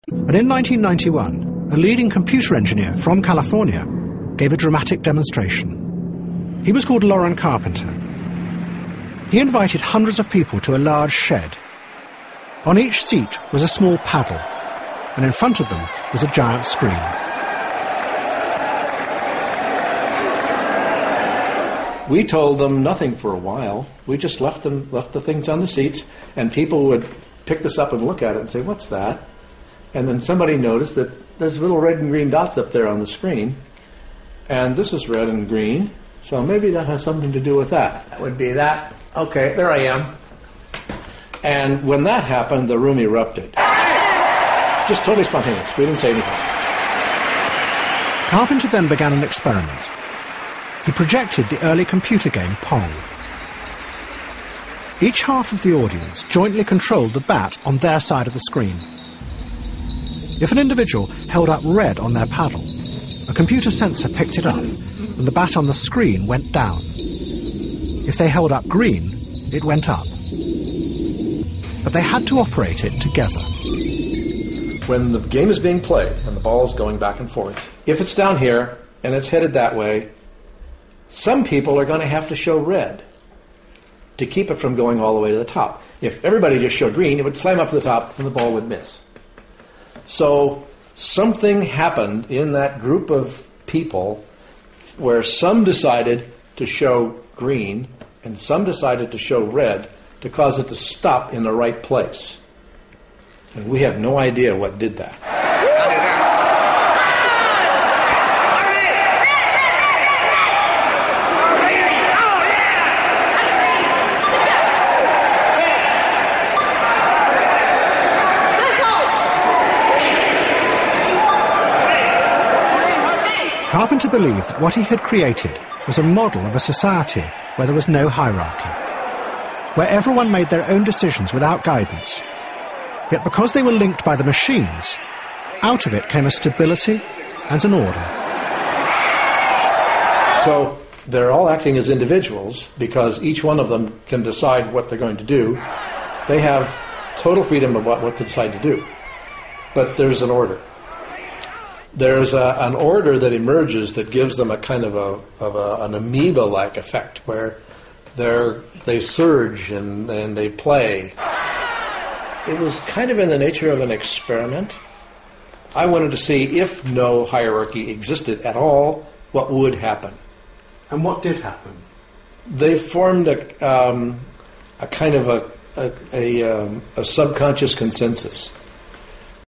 And in 1991, a leading computer engineer from California gave a dramatic demonstration. He was called Lauren Carpenter. He invited hundreds of people to a large shed. On each seat was a small paddle, and in front of them was a giant screen. We told them nothing for a while. We just left the things on the seats, and people would pick this up and look at it and say, "What's that?" And then somebody noticed that there's little red and green dots up there on the screen, and this is red and green, so maybe that has something to do with that. That would be that. Okay, there I am. And when that happened, the room erupted. Just totally spontaneous. We didn't say anything. Carpenter then began an experiment. He projected the early computer game Pong. Each half of the audience jointly controlled the bat on their side of the screen. If an individual held up red on their paddle, a computer sensor picked it up, and the bat on the screen went down. If they held up green, it went up. But they had to operate it together. When the game is being played and the ball is going back and forth, if it's down here and it's headed that way, some people are going to have to show red to keep it from going all the way to the top. If everybody just showed green, it would slam up to the top and the ball would miss. So something happened in that group of people where some decided to show green and some decided to show red to cause it to stop in the right place. And we have no idea what did that. Carpenter believed that what he had created was a model of a society where there was no hierarchy, where everyone made their own decisions without guidance. Yet because they were linked by the machines, out of it came a stability and an order. So they're all acting as individuals because each one of them can decide what they're going to do. They have total freedom about what to decide to do. But there's an order. There's an order that emerges that gives them a kind of an amoeba-like effect where they surge and they play. It was kind of in the nature of an experiment. I wanted to see if no hierarchy existed at all, what would happen. And what did happen? They formed a kind of a subconscious consensus.